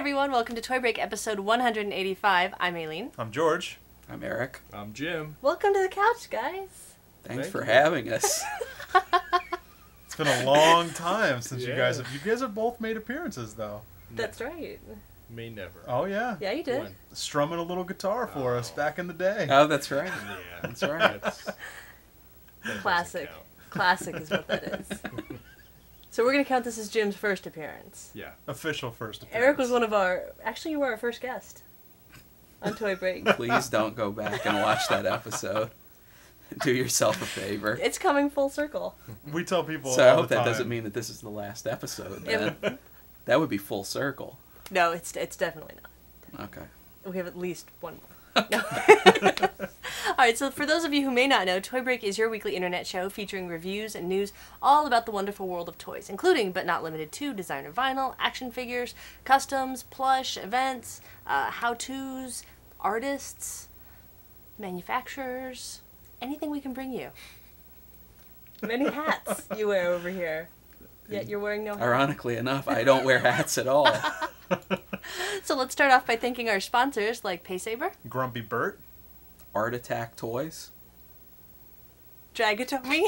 everyone. Welcome to Toy Break episode 185. I'm Aileen. I'm George. I'm Eric. I'm Jim. Welcome to the couch, guys. Thanks for having us. It's been a long time since you guys have both made appearances, though. That's right. Me never. Oh, yeah. Yeah, you did. When? Strumming a little guitar for us back in the day. Oh, that's right. Yeah, That's right. that Classic. doesn't count. Classic is what that is. So we're going to count this as Jim's first appearance. Yeah. Official first appearance. Eric was one of our... Actually, you were our first guest on Toy Break. Please don't go back and watch that episode. Do yourself a favor. It's coming full circle. We tell people So I all hope the that time. doesn't mean that this is the last episode. Then. That would be full circle. No, it's definitely not. Okay. We have at least one more. No. All right, so for those of you who may not know, Toy Break is your weekly internet show featuring reviews and news all about the wonderful world of toys, including, but not limited to, designer vinyl, action figures, customs, plush, events, how-tos, artists, manufacturers, anything we can bring you. Many hats you wear over here, yet you're wearing no hat. Ironically enough, I don't wear hats at all. So let's start off by thanking our sponsors like Paysaber, Grumpy Bert. Art Attack Toys. Dragatomy,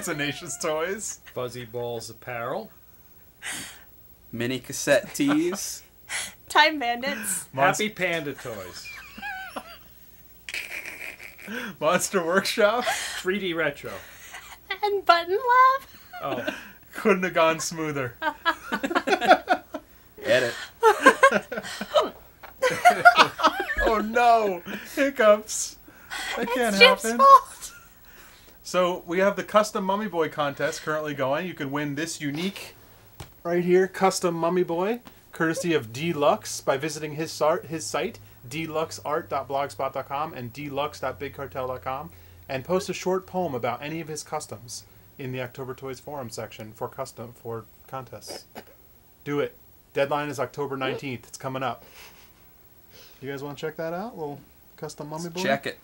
Tenacious Toys. Fuzzy Balls Apparel. Mini cassette tees. Time Bandits, Happy Panda Toys. Monster Workshop. 3D Retro. and Button Lab. Oh, Couldn't have gone smoother. Edit. Oh, no. Hiccups. That can't It's Jim's happen. fault. So we have the custom Mummy Boy contest currently going. You can win this unique, right here, custom Mummy Boy, courtesy of Deluxe by visiting his site, deluxeart.blogspot.com and deluxe.bigcartel.com, and post a short poem about any of his customs in the October Toys forum section for contests. Do it. Deadline is October 19th. It's coming up. You guys want to check that out? Little custom Mummy Boy? Check it.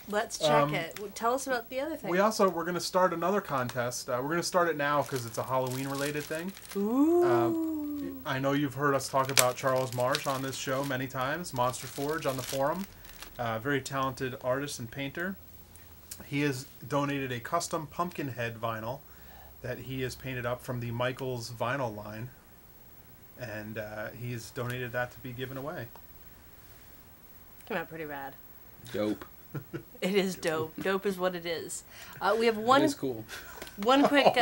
Let's check it. Tell us about the other thing. We're going to start another contest. We're going to start it now because it's a Halloween-related thing. Ooh. I know you've heard us talk about Charles Marsh on this show many times, Monster Forge on the forum. Very talented artist and painter. He has donated a custom pumpkin head vinyl that he has painted up from the Michaels vinyl line. And he's donated that to be given away. Came out pretty rad. Dope. It is dope. Dope is what it is. We have It one is cool. quick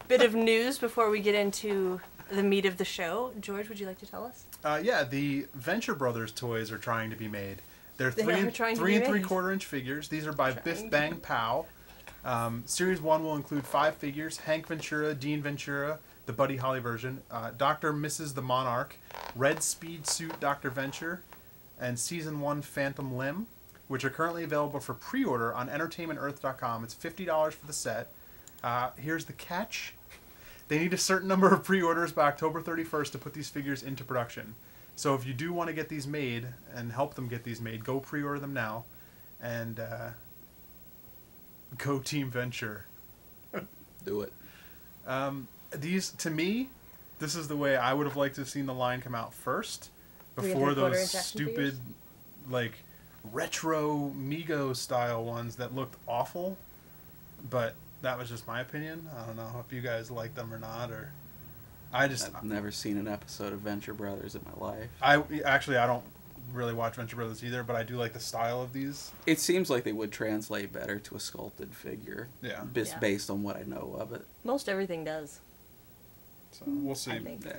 bit of news before we get into the meat of the show. George, would you like to tell us? Yeah, the Venture Brothers toys are trying to be made. They're They three are and trying to be 3 made. 3/4 inch figures. These are by Biff Bang Pow. Series 1 will include 5 figures: Hank Ventura, Dean Ventura, the Buddy Holly version, Dr. and Mrs. the Monarch, Red Speed Suit Dr. Venture, and Season 1 Phantom Limb, which are currently available for pre-order on entertainmentearth.com. It's $50 for the set. Here's the catch. They need a certain number of pre-orders by October 31st to put these figures into production. So if you do want to get these made and help them get these made, go pre-order them now. And go Team Venture. Do it. These, to me, this is the way I would have liked to have seen the line come out first. 3 Before 3/4 those inch action stupid, figures? like, retro Mego style ones that looked awful. But that was just my opinion. I don't know if you guys like them or not, or I've never seen an episode of Venture Brothers in my life. I don't really watch Venture Brothers either, but I do like the style of these. It seems like they would translate better to a sculpted figure. Yeah. Yeah. Based on what I know of it. Most everything does. So we'll see. I think. Uh,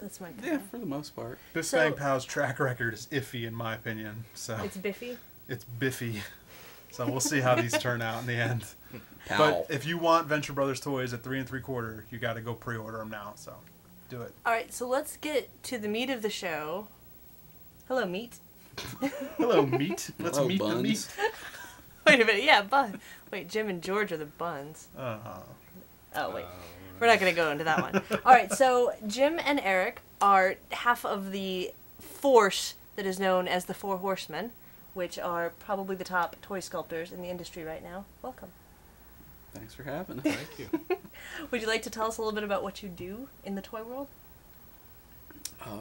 That's my yeah, for the most part. Biff So- Bang Pow's track record is iffy in my opinion. So It's Biffy. it's biffy. So we'll see how these turn out in the end. Pow. But if you want Venture Brothers toys at 3 3/4, you got to go pre-order them now. So do it. All right, so let's get to the meat of the show. Hello, meat. Hello, meat. Let's Hello, meet the buns. meat. Wait a minute, yeah, wait, Jim and George are the buns. Oh, wait. We're not going to go into that one. All right, so Jim and Eric are half of the force that is known as the Four Horsemen, which are probably the top toy sculptors in the industry right now. Welcome. Thanks for having us. Thank you. Would you like to tell us a little bit about what you do in the toy world?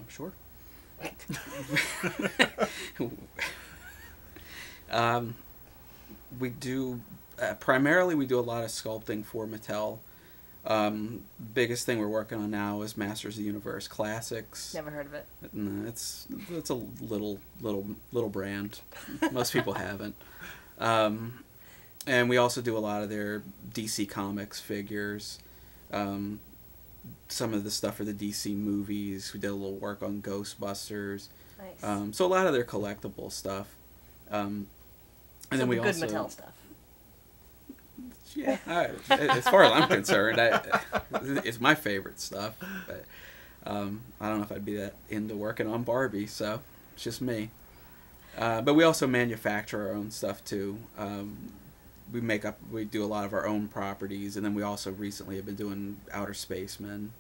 Sure. We do primarily we do a lot of sculpting for Mattel. Biggest thing we're working on now is Masters of the Universe Classics. Never heard of it. No, it's a little brand. Most people haven't. And we also do a lot of their DC Comics figures. Some of the stuff for the DC movies. We did a little work on Ghostbusters. Nice. So a lot of their collectible stuff. And then we good also Mattel stuff. Yeah, as far as I'm concerned, it's my favorite stuff. But I don't know if I'd be that into working on Barbie, so it's just me. But we also manufacture our own stuff too. We do a lot of our own properties, and then we also recently have been doing Outer Spacemen.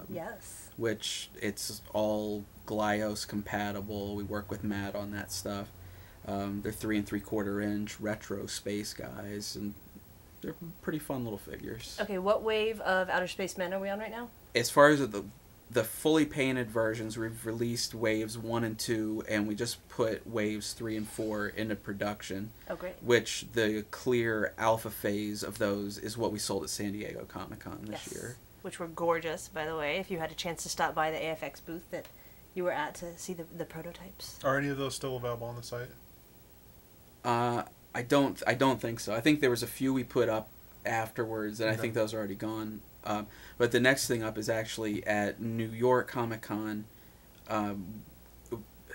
Yes. Which it's all Glyos compatible. We work with Matt on that stuff. They're 3 3/4 inch retro space guys, and they're pretty fun little figures. Okay, what wave of Outer Space Men are we on right now? As far as the fully painted versions, we've released waves 1 and 2, and we just put waves 3 and 4 into production. Oh, great. Which the clear alpha phase of those is what we sold at San Diego Comic-Con this year. Which were gorgeous, by the way, if you had a chance to stop by the AFX booth that you were at to see the prototypes. Are any of those still available on the site? I don't think so. I think there was a few we put up afterwards, and I think those are already gone. But the next thing up is actually at New York Comic-Con. I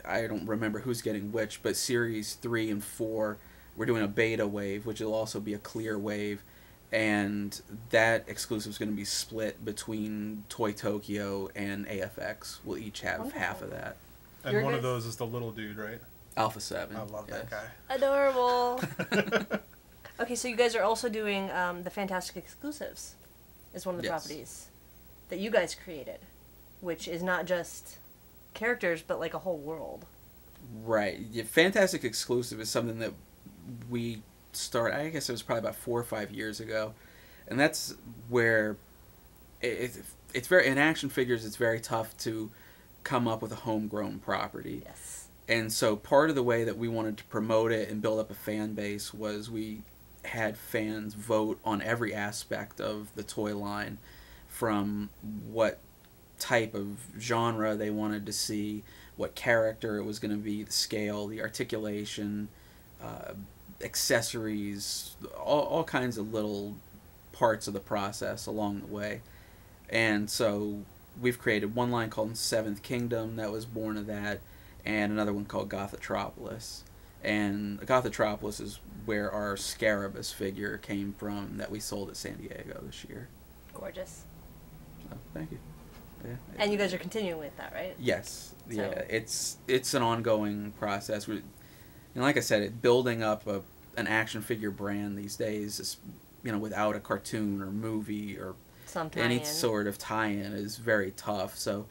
don't remember who's getting which, but Series 3 and 4, we're doing a beta wave, which will also be a clear wave. And that exclusive is going to be split between Toy Tokyo and AFX. We'll each have half of that. And one of those is the little dude, right? Alpha 7. I love that guy. Adorable. Okay, so you guys are also doing the Fantastic Exclusives is one of the properties that you guys created, which is not just characters, but like a whole world. Right. Yeah, Fantastic Exclusive is something that we started, I guess it was probably about 4 or 5 years ago. And that's where it's very, in action figures, it's very tough to come up with a homegrown property. Yes. And so part of the way that we wanted to promote it and build up a fan base was we had fans vote on every aspect of the toy line, from what type of genre they wanted to see, what character it was going to be, the scale, the articulation, accessories, all kinds of little parts of the process along the way. And so we've created one line called Seventh Kingdom that was born of that, and another one called Gothatropolis. And Gothatropolis is where our Scarabus figure came from that we sold at San Diego this year. Gorgeous. So, thank you. Yeah. And you guys are continuing with that, right? Yes. So. Yeah. It's an ongoing process. And like I said, building up an action figure brand these days is, without a cartoon or movie or any sort of tie-in is very tough. So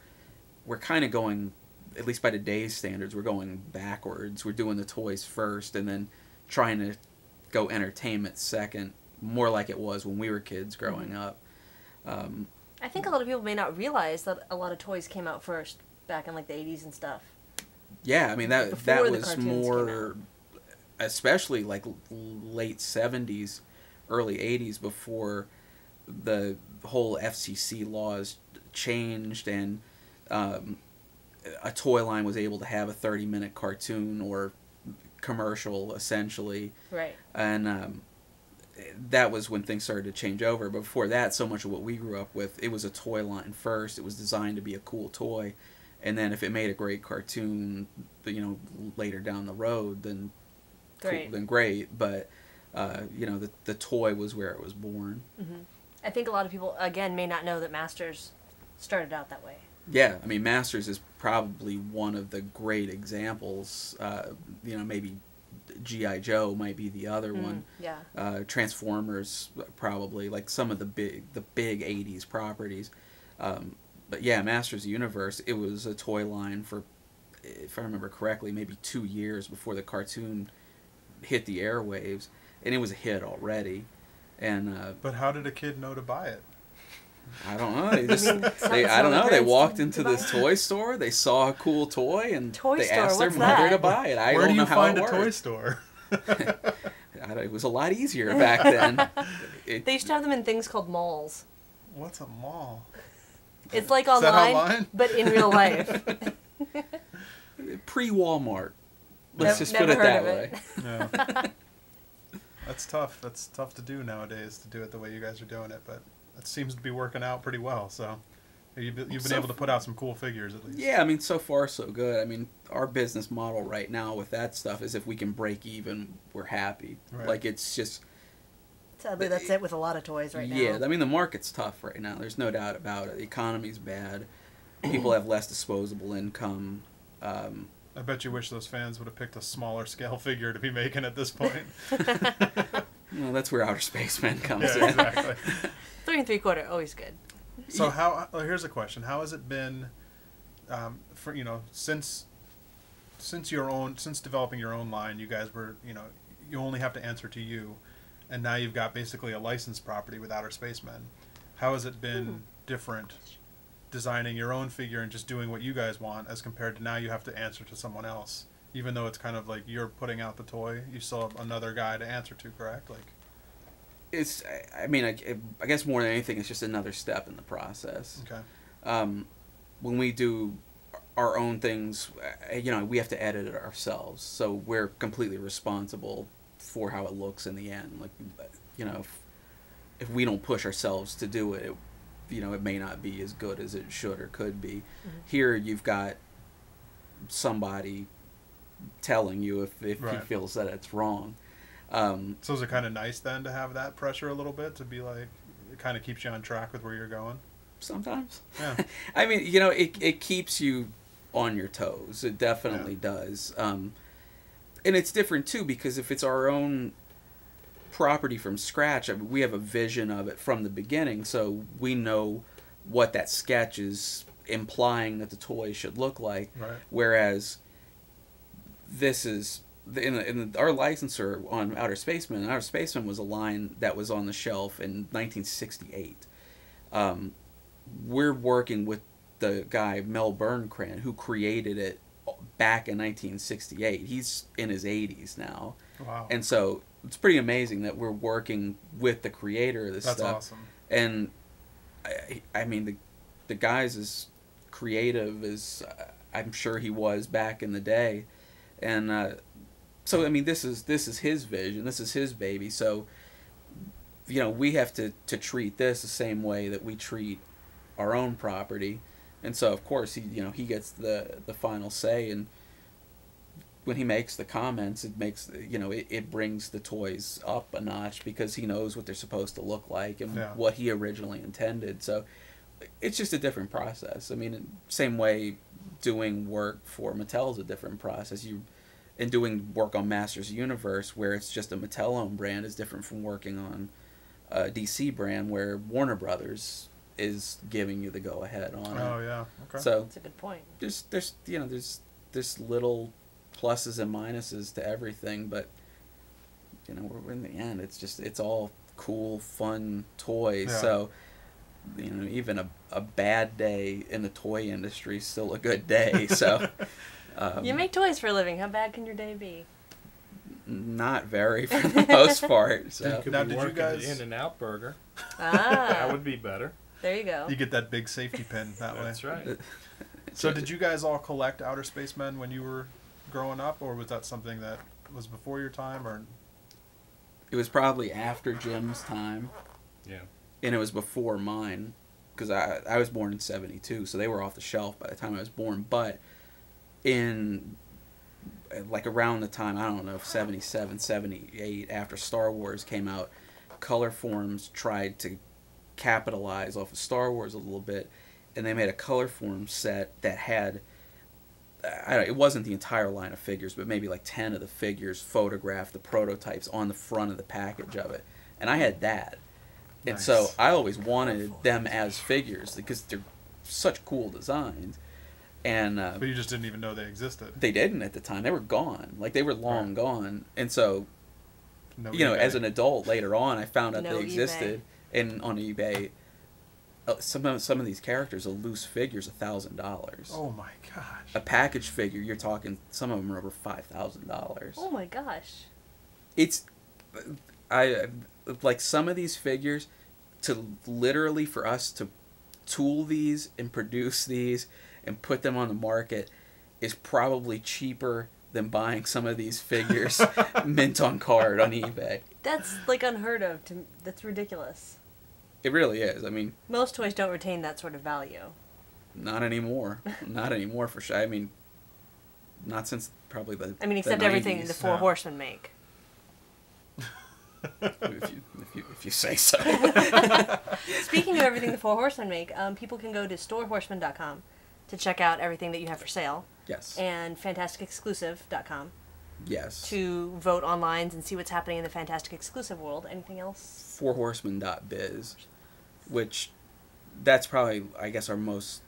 we're kind of going, at least by today's standards, we're going backwards. We're doing the toys first and then trying to go entertainment second, more like it was when we were kids growing up. I think a lot of people may not realize that a lot of toys came out first back in like the 80s and stuff. Yeah, I mean that Before was more, especially like late 70s, early 80s, before the whole FCC laws changed and a toy line was able to have a 30-minute cartoon or commercial, essentially. Right. And that was when things started to change over. But before that, so much of what we grew up with, it was a toy line first. It was designed to be a cool toy. And then if it made a great cartoon, later down the road, then great. Cool, then great. But, the toy was where it was born. Mm-hmm. I think a lot of people, again, may not know that Masters started out that way. Yeah, I mean, Masters is probably one of the great examples. Maybe G.I. Joe might be the other one. Yeah. Transformers, probably, like some of the big 80s properties. But yeah, Masters of the Universe, it was a toy line for, if I remember correctly, maybe 2 years before the cartoon hit the airwaves, and it was a hit already. And but how did a kid know to buy it? I don't know. They just, I don't know. They walked into this toy store. They saw a cool toy, and they asked their mother to buy it. Where do you find a toy store? It was a lot easier back then. They used to have them in things called malls. What's a mall? It's like online, but in real life. Pre-Walmart. Let's just put it that way. Yeah. That's tough. That's tough to do nowadays, to do it the way you guys are doing it, but it seems to be working out pretty well. So you've been able to put out some cool figures at least. Yeah, I mean, so far so good. I mean, our business model right now with that stuff is if we can break even, we're happy. Right. Like, it's just... Sadly, that's it with a lot of toys right now. Yeah, I mean, the market's tough right now. There's no doubt about it. The economy's bad. People have less disposable income. I bet you wish those fans would have picked a smaller scale figure to be making at this point. Well, that's where Outer Spaceman comes in. Yeah, exactly. 3 3/4, always good. So here's a question: how has it been, for since developing your own line, you guys were you only have to answer to you, and now you've got basically a licensed property with Outer Spacemen. How has it been different designing your own figure and just doing what you guys want as compared to now you have to answer to someone else? Even though it's kind of like you're putting out the toy, you still have another guy to answer to, correct? Like, it's, I mean, I guess more than anything, it's just another step in the process. Okay. When we do our own things, we have to edit it ourselves, so we're completely responsible for how it looks in the end. Like, if we don't push ourselves to do it, it may not be as good as it should or could be. Mm-hmm. Here, you've got somebody telling you if right. he feels that it's wrong. So is it kind of nice then to have that pressure a little bit, to be like, it kind of keeps you on track with where you're going? Sometimes. Yeah. I mean, it keeps you on your toes. It definitely does. And it's different too, because if it's our own property from scratch, I mean, we have a vision of it from the beginning, so we know what that sketch is implying that the toy should look like. Right. Whereas this is our licensor on Outer Spaceman. Outer Spaceman was a line that was on the shelf in 1968. We're working with the guy Mel Berncran, who created it back in 1968. He's in his 80s now. Wow. And so it's pretty amazing that we're working with the creator of this stuff. That's awesome. And I mean, the guy's as creative as I'm sure he was back in the day. And so I mean, this is his vision. This is his baby. So we have to treat this the same way that we treat our own property. And so of course he gets the final say, and when he makes the comments, it makes it brings the toys up a notch, because he knows what they're supposed to look like and what he originally intended. So it's just a different process. I mean, same way doing work for Mattel is a different process. And doing work on Masters Universe, where it's just a Mattel-owned brand, is different from working on a DC brand where Warner Brothers is giving you the go-ahead on it. Oh yeah, okay. So that's a good point. There's little pluses and minuses to everything, but we're in the end, it's all cool, fun toys. Yeah. So even a bad day in the toy industry is still a good day. So you make toys for a living. How bad can your day be? Not very, for the most part. So. You could be working at In-N-Out Burger. That would be better. There you go. You get that big safety pin that way. That's right. So did you guys all collect Outer Spacemen when you were growing up, or was that something that was before your time? Or it was probably after Jim's time. Yeah. And it was before mine, because I was born in 72, so they were off the shelf by the time I was born. But in like around the time, I don't know, 77, 78, after Star Wars came out, Color Forms tried to capitalize off of Star Wars a little bit, and they made a Color Form set that had, it wasn't the entire line of figures, but maybe like 10 of the figures photographed, the prototypes on the front of the package of it. And I had that. And nice. So I always wanted them as figures, because they're such cool designs. And but you just didn't even know they existed. They didn't at the time. They were gone. Like, they were long gone. And so, no eBay. eBay. As an adult later on, I found out No they existed on eBay some of these characters, a loose figure's $1,000. Oh my gosh. A package figure, you're talking, some of them are over $5,000. Oh my gosh. It's, I like some of these figures, to literally for us to tool these and produce these and put them on the market is probably cheaper than buying some of these figures mint on card on eBay. That's like unheard of. That's ridiculous. It really is. I mean, most toys don't retain that sort of value. Not anymore. Not anymore for sure. I mean, not since probably the except the everything 90s. the Four Horsemen make. if you say so. Speaking of everything the Four Horsemen make, people can go to storehorseman.com to check out everything that you have for sale. Yes. And fantasticexclusive.com. Yes. To vote online and see what's happening in the Fantastic Exclusive world. Anything else? Fourhorsemen.biz, which that's probably, I guess, our most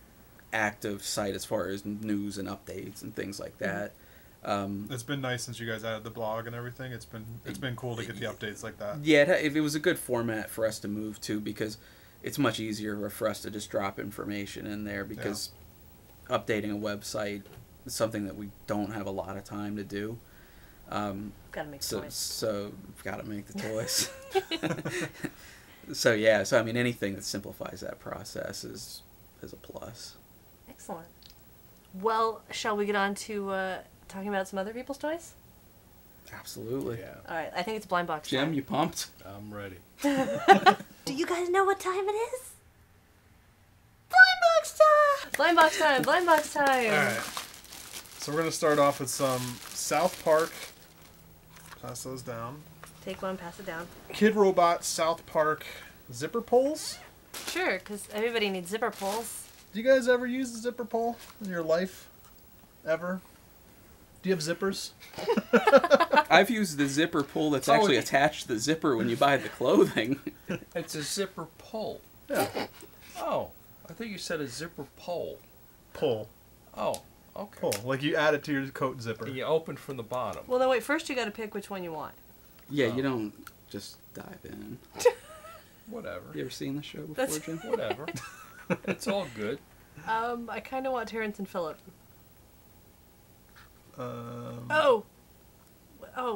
active site as far as news and updates and things like that. It's been nice since you guys added the blog and everything. It's been cool to get the updates like that. Yeah, it was a good format for us to move to because it's much easier for us to just drop information in there because updating a website is something that we don't have a lot of time to do. Gotta make toys. So gotta make the toys. So I mean anything that simplifies that process is a plus. Excellent. Well, shall we get on to talking about some other people's toys? Absolutely. Yeah. All right, I think it's blind box Jim, time. you pumped? I'm ready. Do you guys know what time it is? Blind box time! Blind box time! Blind box time! Alright. So we're going to start off with some South Park. Pass those down. Take one, pass it down. Kid Robot South Park zipper pulls. Sure, because everybody needs zipper pulls. Do you guys ever use a zipper pull in your life? Ever? Do you have zippers? I've used the zipper pull that's actually attached to the zipper when you buy the clothing. It's a zipper pull. Yeah. Oh, I thought you said a zipper pull. Pull. Oh, okay. Pull. Like you add it to your coat zipper. And you open from the bottom. Well, no, wait. First, you got to pick which one you want. Yeah, you don't just dive in. Whatever. You ever seen the show before, Jim? Whatever. It's all good. I kind of want Terrence and Phillip. Oh,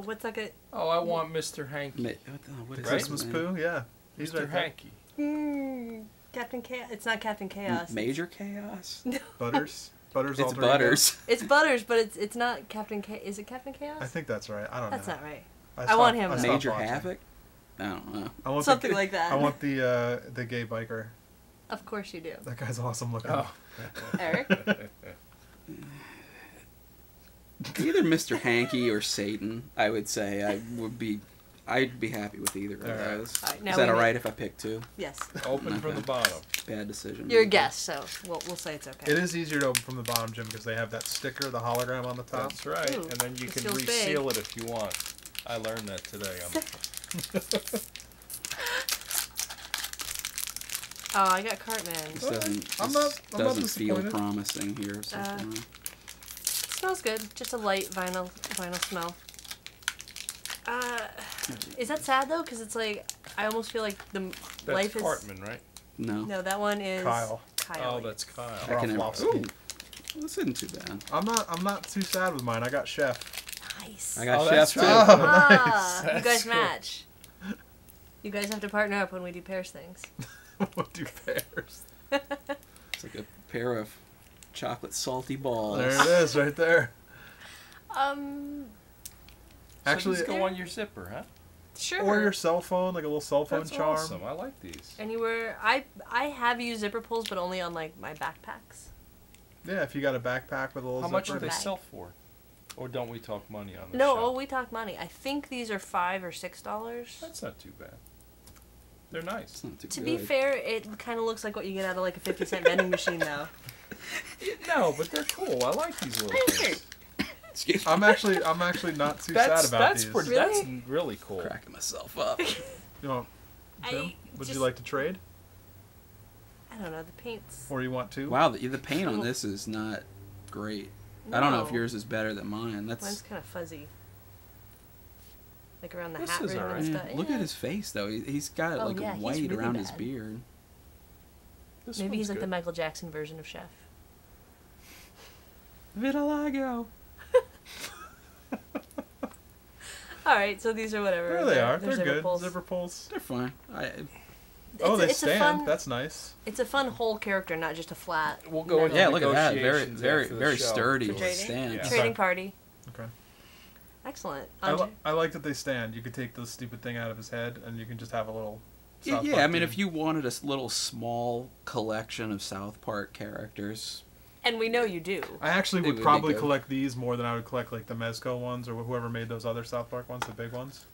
what's that guy? Oh, I want Mr. Hanky. What is Christmas this, poo, yeah. He's Mr. right there. Hanky. Captain Chaos. It's not Captain Chaos. Major Chaos? Butters? Butters It's alter Butters. It's Butters, but it's not Captain Chaos. Is it Captain Chaos? I think that's right. I don't know. That's not right. I want him. Major Havoc? I don't know. I want something like that. I want the gay biker. Of course you do. That guy's awesome looking. Oh. Eric? Either Mr. Hanky or Satan, I would say. I'd be happy with either of those. Right, now is that we alright if I pick two? Yes. Open from the bottom. Bad decision. You're a guest, so we'll say it's okay. It is easier to open from the bottom, Jim, because they have that sticker, the hologram on the top. That's right. Ooh, and then you it can feels reseal big. it if you want. I learned that today. Oh, I got Cartman. This I'm not doesn't feel disappointed. promising here. So far. Smells good. Just a light vinyl smell. Is that sad though? Because it's like I almost feel like the That's life is. Cartman, right? No, that one is Kyle. Oh, that's Kyle. I can never. Ralph Ooh, this isn't too bad. I'm not too sad with mine. I got Chef. Nice. I got Oh, Chef that's too. right. Ah, you That's guys cool. match. You guys have to partner up when we do pairs things. What do pairs? It's like a pair of chocolate salty balls. There it is, right there. Actually, Actually, go on your zipper, huh? Sure. or your cell phone, like a little cell phone That's charm. awesome. I like these. Anywhere. I have used zipper pulls, but only on like my backpacks. Yeah, if you got a backpack with a little How much do zipper. they Bag. sell for? Or don't we talk money on the No, show? oh, we talk money. I think these are $5 or $6. That's not too bad. They're nice. It's not too To good. be fair, it kind of looks like what you get out of like a 50-cent vending machine, though. No, but they're cool. I like these little things. Excuse me. I'm actually not too sad about that's these. Pretty, Really? That's really cool. Cracking myself up. You want, Jim? Would you just- like to trade, I don't know, the paint's... or you want to? Wow, the paint on this is not great. I don't know if No. yours is better than mine. Mine's That's kind of fuzzy. Like around the This hat is rim alright. and yeah, stuff. look Yeah. at his face though. He's got Oh, like yeah, a he's white really around his bad. beard. Maybe he's like the Michael Jackson version of Chef. Vitiligo. All right, so these are whatever. There they are. They're good. Pulls. Zipper pulls. They're fine. They stand. That's nice. It's a fun whole character, not just a flat. We'll go into look at that. Very sturdy. For trading? Stand. Yeah. Trading party. Okay. Excellent. I like that they stand. You could take the stupid thing out of his head, and you can just have a little. Yeah, I mean, if you wanted a little small collection of South Park characters. And we know you do. I actually would probably collect these more than I would collect like the Mezco ones or whoever made those other South Park ones, the big ones.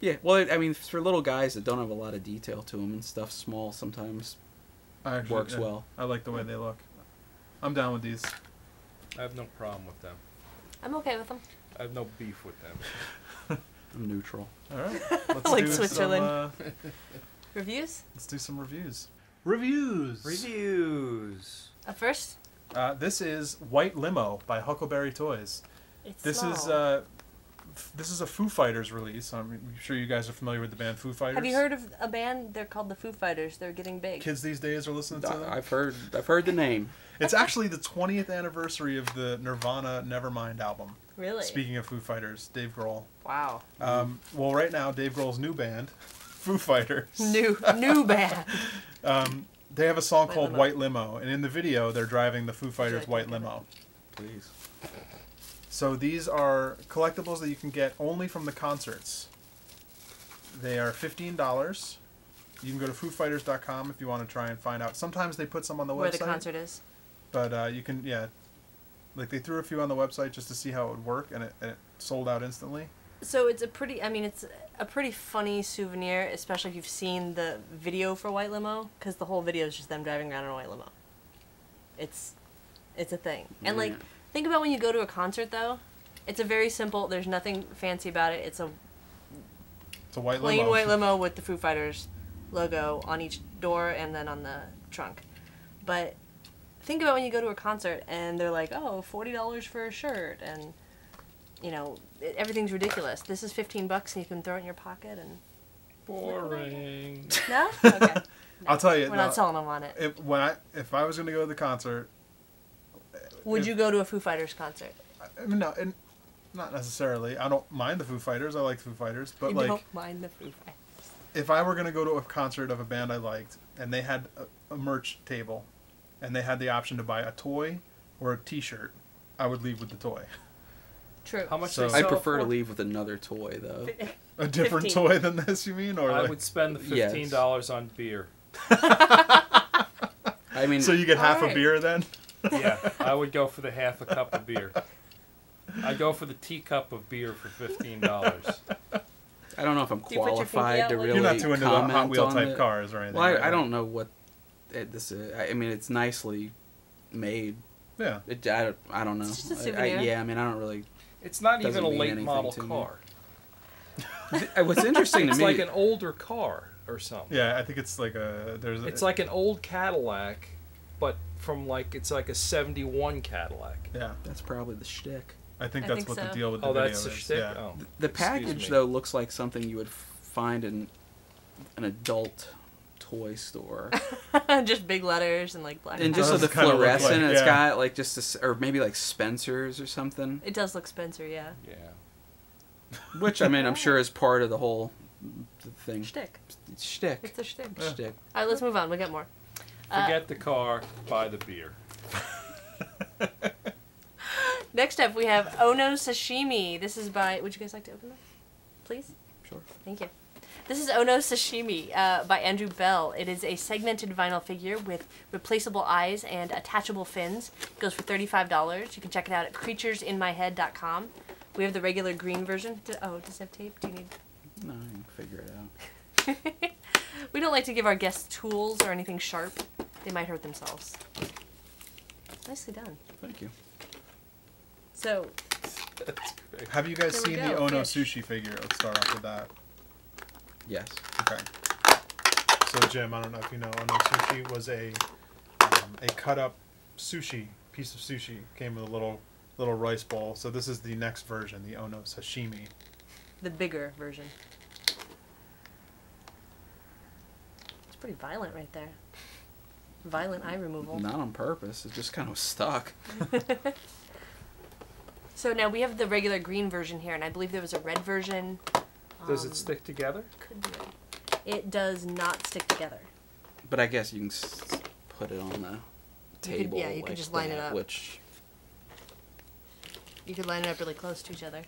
Yeah, well, I mean, for little guys that don't have a lot of detail to them and stuff, small sometimes works well. I like the way they look. I'm down with these. I have no problem with them. I'm okay with them. I have no beef with them. I'm neutral. All right. Let's like do Switzerland. Reviews? Let's do some reviews. Up first? This is White Limo by Huckleberry Toys. This is a Foo Fighters release. I'm sure you guys are familiar with the band Foo Fighters. Have you heard of a band? They're called the Foo Fighters. They're getting big. Kids these days are listening to them. I've heard the name. It's actually the 20th anniversary of the Nirvana Nevermind album. Really? Speaking of Foo Fighters, Dave Grohl. Wow. Well, right now, Dave Grohl's new band, Foo Fighters. New band. They have a song called White Limo, and in the video, they're driving the Foo Fighters White Limo. Please. So these are collectibles that you can get only from the concerts. They are $15. You can go to foofighters.com if you want to try and find out. Sometimes they put some on the website. Where the concert is. But you can, like they threw a few on the website just to see how it would work, and it sold out instantly. So it's a pretty funny souvenir, especially if you've seen the video for White Limo, because the whole video is just them driving around in a white limo. It's a thing. And like, think about when you go to a concert though. It's a very simple, there's nothing fancy about it. It's a white plain limo. white limo with the Foo Fighters logo on each door and then on the trunk. But think about when you go to a concert and they're like, oh, $40 for a shirt, and everything's ridiculous. This is $15 and you can throw it in your pocket and. Boring. No? Okay. No. I'll tell you. We're not selling them on it. If I was going to go to the concert. Would you go to a Foo Fighters concert? I mean, no, not necessarily. I don't mind the Foo Fighters. I like Foo Fighters, but you like. Don't mind the Foo Fighters. If I were going to go to a concert of a band I liked, and they had a merch table, and they had the option to buy a toy or a T-shirt, I would leave with the toy. True. How much? So, I prefer to leave with another toy though. A different toy than this, you mean? Or I would spend the $15 on beer. I mean, so you get half a beer then? Yeah, I would go for the half a cup of beer. I'd go for the teacup of beer for $15. I don't know if I'm qualified to really. You're not too into the Hot Wheel type it. cars or anything. Well, right? I don't know what this is. I mean, it's nicely made. Yeah. I don't know. It's just a souvenir. I mean, I don't really. It's not even a late model car. What's interesting to me, it's like an older car or something. Yeah, I think it's like It's like an old Cadillac, but from it's like a '71 Cadillac. Yeah, that's probably the shtick. I think that's what the deal with the video that's the is. shtick. Yeah. Oh, the package though looks like something you would find in an adult toy store. Just big letters and like black. And just the fluorescent, it's got like or maybe like Spencer's or something. It does look Spencer, yeah. Yeah. Which I mean, I'm sure is part of the whole thing. Shtick. Shtick. It's a shtick. Yeah. Shtick. All right, let's move on. We got more. Forget the car, buy the beer. Next up, we have O No Sashimi. This is by. Would you guys like to open this, please? Sure. Thank you. This is O No Sashimi by Andrew Bell. It is a segmented vinyl figure with replaceable eyes and attachable fins. It goes for $35. You can check it out at creaturesinmyhead.com. We have the regular green version. Does it have tape? Do you need? No, I can figure it out. We don't like to give our guests tools or anything sharp. They might hurt themselves. Nicely done. Thank you. So. That's great. Have you guys seen the Ono Sushi figure? Let's start off with that. Yes. Okay. So Jim, I don't know if you know, Ono Sushi was a cut up sushi piece of sushi. Came with a little rice bowl. So this is the next version, the Ono Sashimi. The bigger version. It's pretty violent right there. Violent eye removal. Not on purpose. It just kind of stuck. So now we have the regular green version here, and I believe there was a red version. Does it stick together? Could be. It does not stick together. But I guess you can put it on the table. You could just line it up. Which you could line it up really close to each other,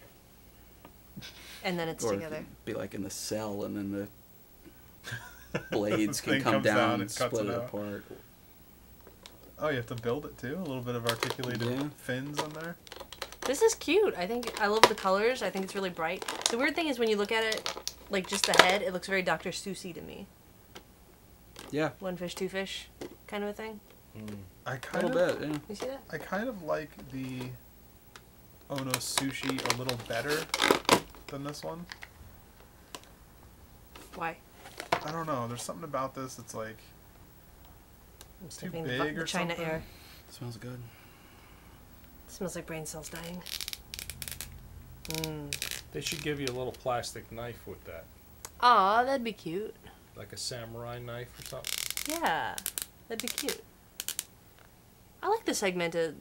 and then it's together. Be like in the cell, and then the blades can come down and split it apart. Oh, you have to build it too? A little bit of articulated fins on there? This is cute. I love the colors. I think it's really bright. The weird thing is when you look at it, like just the head, it looks very Dr. Seussy to me. Yeah. One fish, two fish kind of a thing. I kind a little bit, yeah. You see that? I kind of like the Ono Sushi a little better than this one. Why? I don't know. There's something about this that's like I'm too sniffing big the or China something. air. Smells good. It smells like brain cells dying. They should give you a little plastic knife with that. Aw, that'd be cute. Like a samurai knife or something. Yeah, that'd be cute. I like the segmented,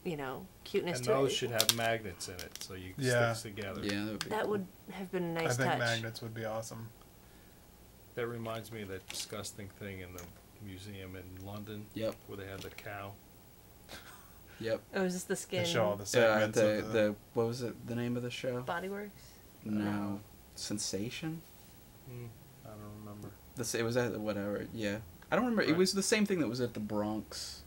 cuteness and to it. those should have magnets in it, so you sticks together. Yeah, that would be That cool. would have been a nice touch. I think magnets would be awesome. That reminds me of that disgusting thing in the museum in London. Yep. Where they had the cow. Yep. Oh, is this the skin? They show all the segments of the what was it? The name of the show? Bodyworks? No. Sensation? I don't remember. It was at whatever. Yeah, I don't remember. Right. It was the same thing that was at the Bronx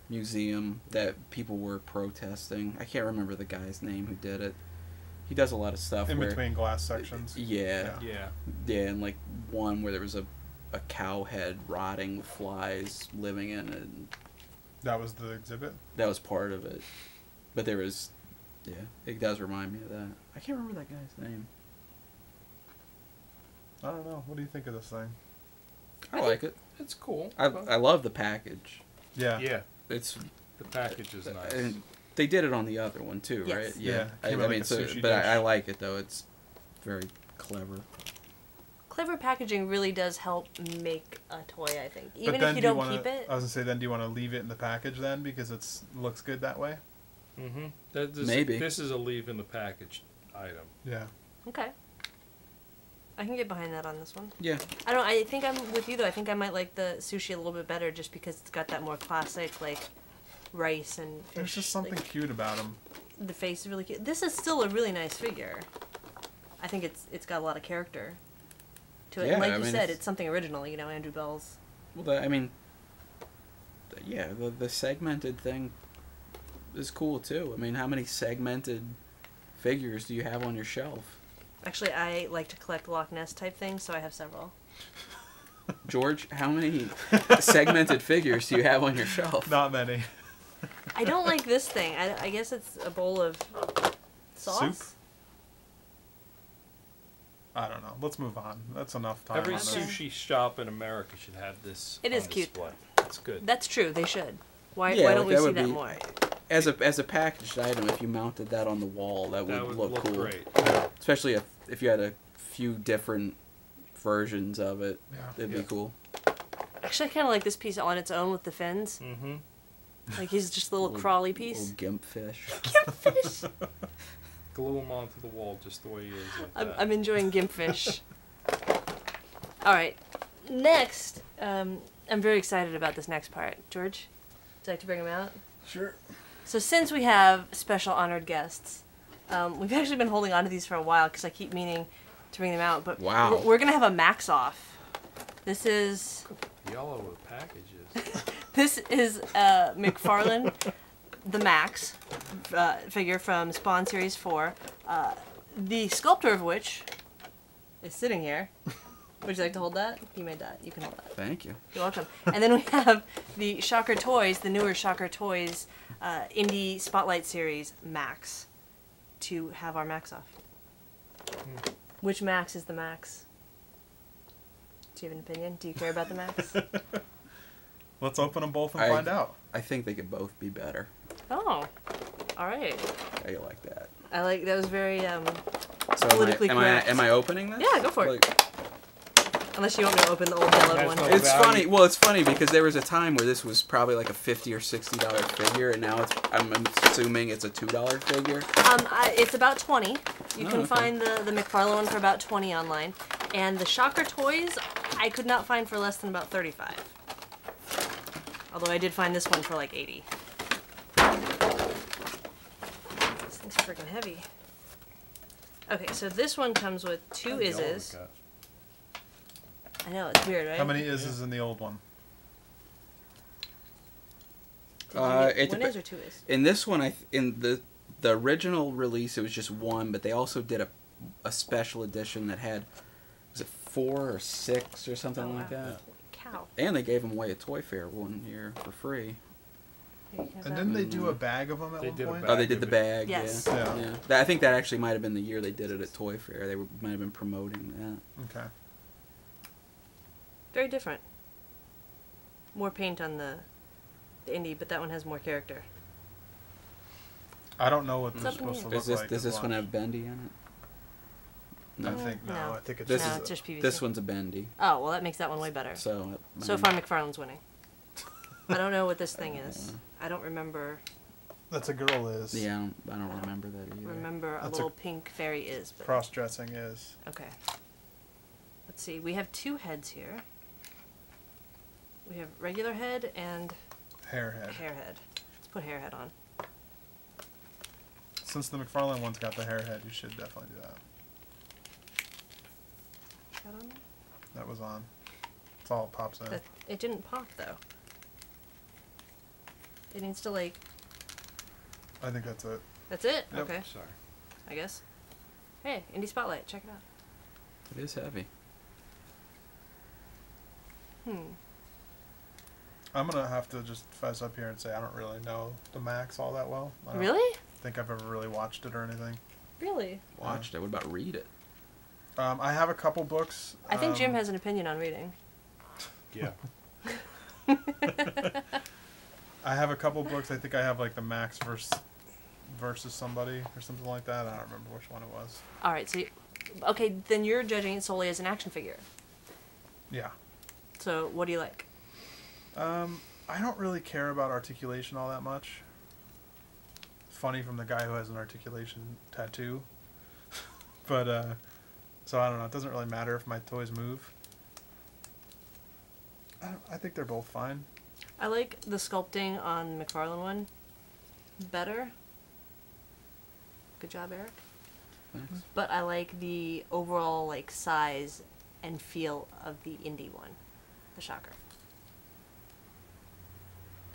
Museum that people were protesting. I can't remember the guy's name who did it. He does a lot of stuff in between glass sections. Yeah, and like one where there was a cow head rotting with flies living in it. That was the exhibit? That was part of it. But there was, it does remind me of that. I can't remember that guy's name. I don't know. What do you think of this thing? I like it. It's cool. I love the package. Yeah. Yeah. The package is nice. And they did it on the other one too, yes. right? Yeah. I mean, I like it though. It's very clever. Clever packaging really does help make a toy, I think. Even then if you don't keep it. I was gonna say, then do you want to leave it in the package then because it looks good that way? Maybe. This is a leave in the package item. Yeah. Okay. I can get behind that on this one. Yeah. I think I'm with you though. I think I might like the sushi a little bit better just because it's got that more classic like rice and fish. There's just something cute about them. The face is really cute. This is still a really nice figure. I think it's got a lot of character to it. Yeah, and like you said, it's something original, Andrew Bell's. Well, the segmented thing is cool too. I mean, how many segmented figures do you have on your shelf? Actually, I like to collect Loch Ness type things, so I have several. George, how many segmented figures do you have on your shelf? Not many. I don't like this thing. I guess it's a bowl of sauce? Soup? I don't know. Let's move on. That's enough time. Every on this. sushi shop in America should have this. It is cute. Display. It's good. That's true. They should. Why don't we see that more? As a packaged item, if you mounted that on the wall, that would look cool. Great. Especially if you had a few different versions of it, it'd be cool. Actually, I kind of like this piece on its own with the fins. Mm-hmm. Like he's just a little crawly piece. Little gimp fish. Gimp fish. Glue him onto the wall just the way he is. I'm enjoying gimp fish. All right, next, I'm very excited about this next part. George, would you like to bring him out? Sure. So since we have special honored guests, we've actually been holding on to these for a while because I keep meaning to bring them out. But we're gonna have a Maxx Off. This is yellow with packages. This is McFarlane, the Maxx figure from Spawn Series 4, the sculptor of which is sitting here. Would you like to hold that? You made that. You can hold that. Thank you. You're welcome. And then we have the Shocker Toys, the newer Shocker Toys Indie Spotlight Series Maxx to have our Maxx Off. Which Maxx is the Maxx? Do you have an opinion? Do you care about the Maxx? Let's open them both and find out. I think they could both be better. Oh, all right. I like that. I like that was very so politically correct. Am I opening this? Yeah, go for it. Unless you want me to open the old yellow one. It's funny. Well, it's funny because there was a time where this was probably like a $50 or $60 figure, and now I'm assuming it's a $2 figure. It's about 20. You can find the McFarlane one for about 20 online, and the Shocker toys I could not find for less than about 35. Although I did find this one for like 80. This thing's freaking heavy. Okay, so this one comes with 2 Izzes. I know, it's weird, right? How many Izzes in the old one? One Izz or 2 Izz? In this one, in the original release, it was just 1, but they also did a special edition that had, was it 4 or 6 or something like that? Holy cow. And they gave them away at Toy Fair one year for free. And didn't they do a bag of them at one point? Oh, they did the bag. Yes. Yeah. I think that actually might have been the year they did it at Toy Fair. They might have been promoting that. Okay. Very different. More paint on the Indy, but that one has more character. I don't know what this is supposed to look like. Does this one have bendy in it? No. I think no. I think it's it's just PVC. This one's a bendy. Oh, well, that makes that one way better. So far, McFarlane's winning. I don't know what this thing is. I don't remember. That's a girl is. Yeah, I don't remember that either. Remember a little pink fairy is. But... Cross-dressing is. Okay. Let's see. We have 2 heads here. We have regular head and Hairhead. Hairhead. Let's put Hairhead on. Since the McFarlane one's got the hairhead, you should definitely do that. That on there? That was on. That's all it pops in. It didn't pop though. It needs to like. I think that's it. That's it? Yep. Okay. Sorry. I guess. Hey, Indie Spotlight, check it out. It is heavy. I'm going to have to just fess up here and say I don't really know the Maxx all that well. I don't Really? think I've ever really watched it or anything. Really? Watched it. What about read it? I have a couple books. I think Jim has an opinion on reading. Yeah. I have a couple books. I think I have like the Maxx versus somebody or something like that. I don't remember which one it was. All right, so okay, then you're judging it solely as an action figure. Yeah. So what do you like? I don't really care about articulation all that much. Funny from the guy who has an articulation tattoo. But so I don't know. It doesn't really matter if my toys move. I think they're both fine. I like the sculpting on the McFarlane one better. Good job, Eric. Thanks. But I like the overall like size and feel of the indie one, the Shocker.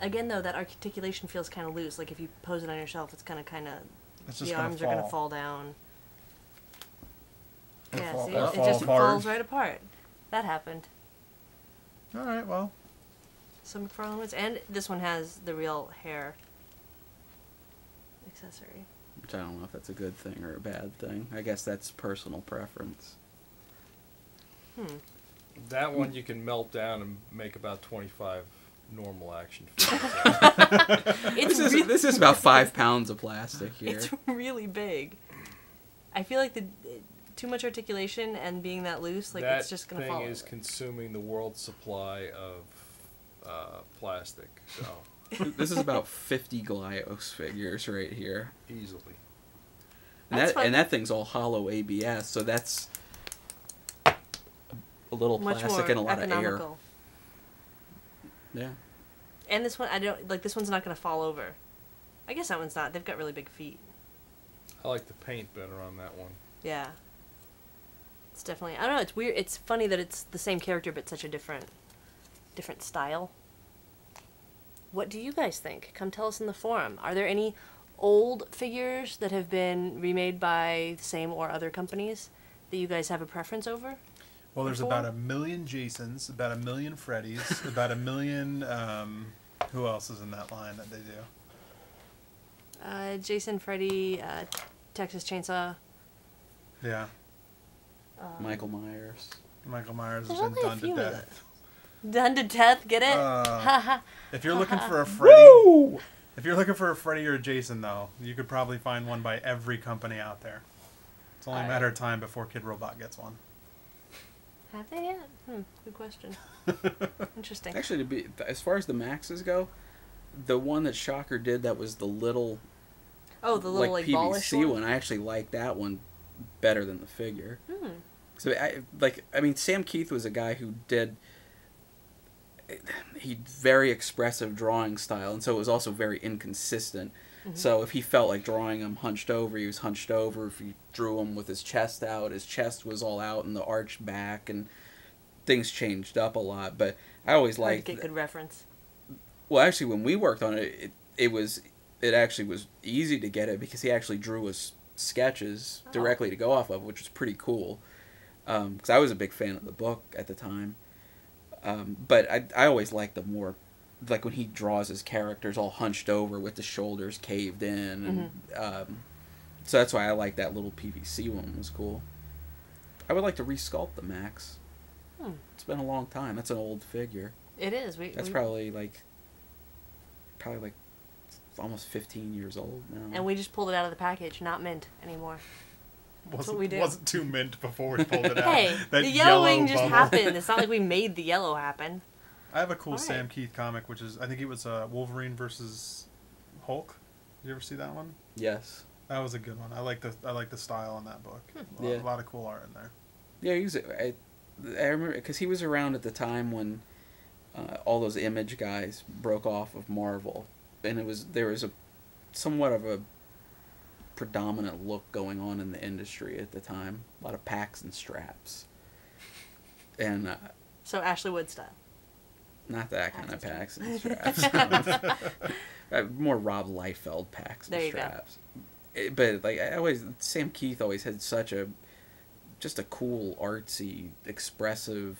Again, though, that articulation feels kind of loose. Like if you pose it on your shelf, it's kind of the arms are gonna fall down. Yeah, see, it just falls right apart. That happened. All right, well. So McFarlane wins, and this one has the real hair accessory. Which I don't know if that's a good thing or a bad thing. I guess that's personal preference. That one you can melt down and make about 25 normal action figures. This is about 5 pounds of plastic here. It's really big. I feel like too much articulation and being that loose, like it's just gonna fall. That thing is consuming the world's supply of plastic. So this is about 50 Glyos figures right here. Easily. And that thing's all hollow ABS, so that's a little much plastic and a lot of air. Yeah. And this one, this one's not gonna fall over. I guess that one's not. They've got really big feet. I like the paint better on that one. Yeah. It's definitely, I don't know, it's weird. It's funny that it's the same character but such a different style. What do you guys think? Come tell us in the forum. Are there any old figures that have been remade by the same or other companies that you guys have a preference over? Well, there's about 1 million Jasons, about 1 million Freddys, about 1 million, who else is in that line that they do? Jason, Freddy, Texas Chainsaw. Yeah. Michael Myers. Michael Myers has been done to death. Done to death, get it? If you're looking for a Freddy, if you're looking for a Freddy or a Jason, though, you could probably find one by every company out there. It's only a matter of time before Kid Robot gets one. Have they yet? Good question. Interesting. Actually, as far as the Maxxes go, the one that Shocker did that was the little... Oh, the little, like PVC one. I actually like that one better than the figure. So, Sam Keith was a guy who did... He very expressive drawing style, and so it was also very inconsistent. So if he felt like drawing him hunched over, he was hunched over. If he drew him with his chest out, his chest was all out and the arched back, and things changed up a lot. But I always liked... Get good reference. Well, actually, when we worked on it, it actually was easy to get it because he actually drew us sketches directly to go off of, which was pretty cool. Because I was a big fan of the book at the time. But I always liked the more... Like when he draws his characters all hunched over with the shoulders caved in. And, so that's why I like that little PVC one. It was cool. I would like to resculpt the Maxx. It's been a long time. That's an old figure. It is. That's probably like almost 15 years old now. And we just pulled it out of the package, not mint anymore. That's what we do. Wasn't too mint before we pulled it out. Hey, the yellowing just happened. It's not like we made the yellow happen. I have a cool Sam Keith comic, which is, I think it was Wolverine versus Hulk. Did you ever see that one? Yes. That was a good one. I like the style in that book. A lot of cool art in there. Yeah, I remember because he was around at the time when all those Image guys broke off of Marvel, and there was somewhat of a predominant look going on in the industry at the time. A lot of packs and straps, and so Ashley Wood style. Not that kind of packs and straps. More Rob Liefeld packs and straps. But Sam Keith always had just a cool, artsy, expressive,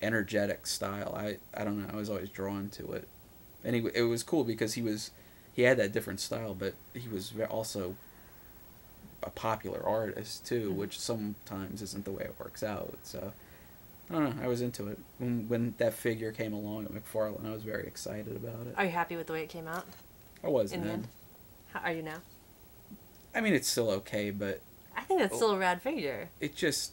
energetic style. I don't know. I was always drawn to it, and it was cool because he had that different style, but he was also a popular artist too, which sometimes isn't the way it works out. So. I don't know. I was into it. When that figure came along at McFarlane, I was very excited about it. Are you happy with the way it came out? I was in the end. How are you now? I mean, it's still okay, but... I think that's still a rad figure. It just,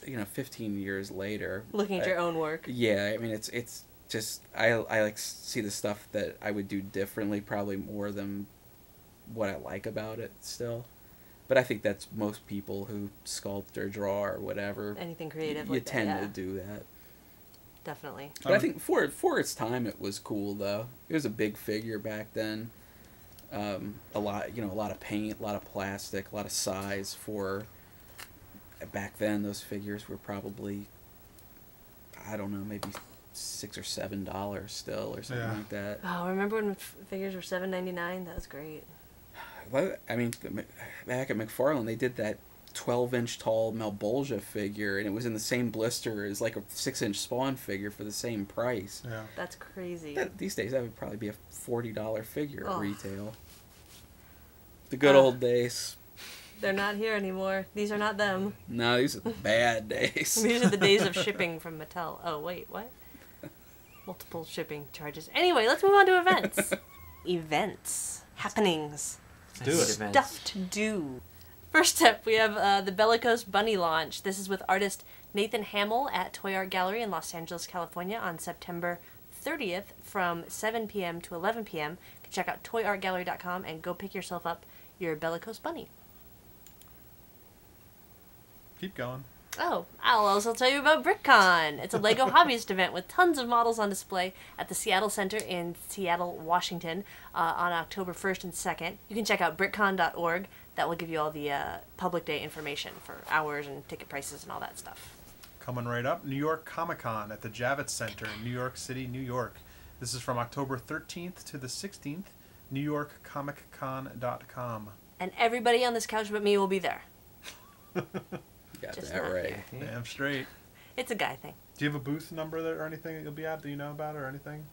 15 years later... Looking at your own work. Yeah, I mean, it's just... I like see the stuff that I would do differently probably more than what I like about it still. But I think that's most people who sculpt or draw or whatever. Anything creative. You tend to do that. Definitely. But I think for its time, it was cool though. It was a big figure back then. A lot of paint, a lot of plastic, a lot of size for. Back then, those figures were probably, I don't know, maybe $6 or $7 still or something like that. Oh, remember when figures were $7.99? That was great. Well, I mean, back at McFarlane, they did that 12-inch tall Malbolgia figure, and it was in the same blister as like a 6-inch Spawn figure for the same price. Yeah, that's crazy. These days, that would probably be a $40 figure at retail. The good old days. They're not here anymore. These are not them. No, these are the bad days. These are the days of shipping from Mattel. Oh, wait, what? Multiple shipping charges. Anyway, let's move on to events. Events. Happenings. Do it. Stuff to do. First up, we have the Bellicose Bunny launch. This is with artist Nathan Hamill at Toy Art Gallery in Los Angeles, California on September 30th from 7 p.m. to 11 p.m. You can check out toyartgallery.com and go pick yourself up your Bellicose Bunny. Keep going. Oh, I'll also tell you about BrickCon. It's a LEGO hobbyist event with tons of models on display at the Seattle Center in Seattle, Washington on October 1st and 2nd. You can check out brickcon.org. That will give you all the public day information for hours and ticket prices and all that stuff. Coming right up, New York Comic Con at the Javits Center in New York City, New York. This is from October 13th to the 16th, NewYorkComicCon.com. And everybody on this couch but me will be there. Got Just that right. Here. Damn straight. It's a guy thing. Do you have a booth number or anything that you'll be at? Do you know about it or anything?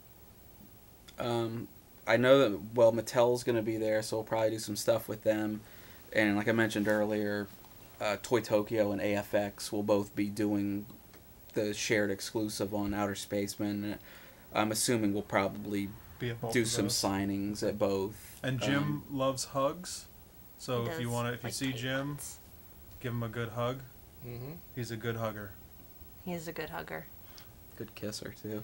I know that, Mattel's going to be there, so we'll probably do some stuff with them. And like I mentioned earlier, Toy Tokyo and AFX will both be doing the shared exclusive on Outer Spaceman. I'm assuming we'll probably do some signings at both. And Jim loves hugs, so if you like see Jim, give him a good hug. Mm-hmm. He's a good hugger. He's a good hugger. Good kisser, too.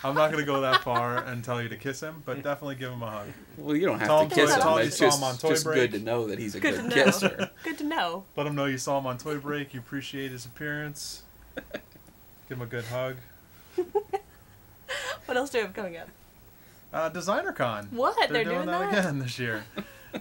I'm not going to go that far and tell you to kiss him, but definitely give him a hug. Well, you don't have to kiss him. It's just good to know that he's a good kisser. Good to know. Let him know you saw him on Toy Break. You appreciate his appearance. Give him a good hug. What else do we have coming up? DesignerCon. What? They're doing that again this year.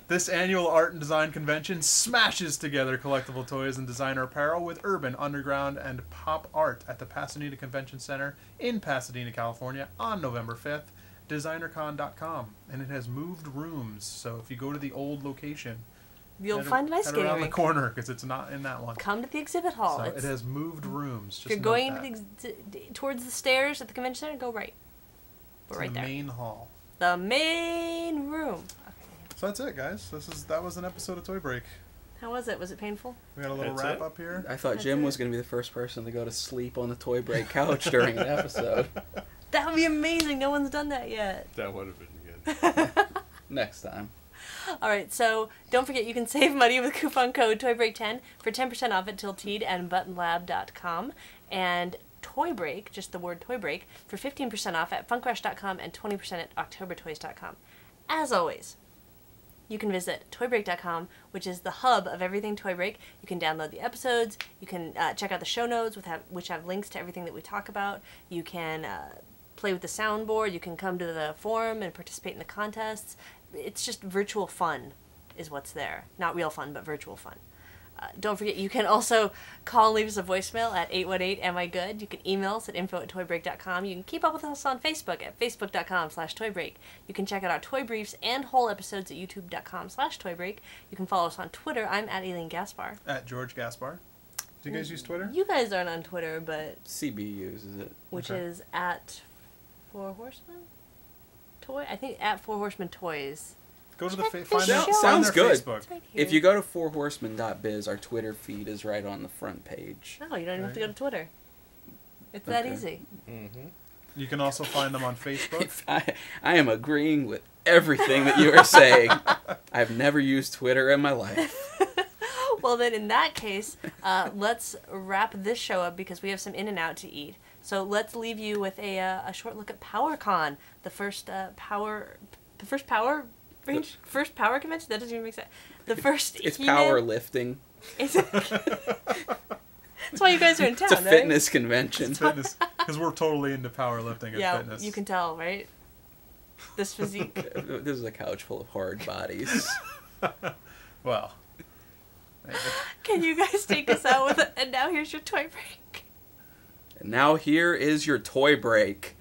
This annual art and design convention smashes together collectible toys and designer apparel with urban, underground, and pop art at the Pasadena Convention Center in Pasadena, California on November 5th. DesignerCon.com. And it has moved rooms, so if you go to the old location, you'll find an ice skating around rink. The corner, because it's not in that one. Come to the exhibit hall. So it has moved rooms. If you're going towards the stairs at the convention center, go right. We're right there. The main hall. The main room. So that's it, guys. That was an episode of Toy Break. How was it? Was it painful? We got a little wrap up here. I thought Jim was going to be the first person to go to sleep on the Toy Break couch during an episode. That would be amazing. No one's done that yet. That would have been good. Next time. All right, so don't forget you can save money with coupon code TOYBREAK10 for 10% off at Tilted and ButtonLab.com. And Toy Break, just the word Toy Break, for 15% off at FunCrush.com and 20% at OctoberToys.com. As always, you can visit ToyBreak.com, which is the hub of everything Toy Break. You can download the episodes. You can check out the show notes, which have links to everything that we talk about. You can play with the soundboard. You can come to the forum and participate in the contests. It's just virtual fun is what's there. Not real fun, but virtual fun. Don't forget, you can also call and leave us a voicemail at 818-AM-I-GOOD. You can email us at info@toybreak.com. You can keep up with us on Facebook at facebook.com/toybreak. You can check out our toy briefs and whole episodes at youtube.com/toybreak. You can follow us on Twitter. I'm at Aileen Gaspar. At George Gaspar. Do you guys use Twitter? You guys aren't on Twitter, but... CB uses it. Which is at Four Horsemen? I think at Four Horsemen Toys. Go to the Sounds good. Facebook. Right If you go to fourhorsemen.biz, our Twitter feed is right on the front page. No, you don't even have to go to Twitter. It's that easy. Mm-hmm. You can also find them on Facebook. I am agreeing with everything that you are saying. I've never used Twitter in my life. Well, then in that case, let's wrap this show up because we have some In-N-Out to eat. So let's leave you with a short look at PowerCon, the first power convention. That doesn't even make sense. The first. It's powerlifting. That's why you guys are in town. It's a fitness convention. It's fitness because we're totally into powerlifting and fitness. Yeah, you can tell, right? This physique. This is a couch full of hard bodies. Well. Can you guys take us out with it? And now here's your toy break. And now here is your toy break.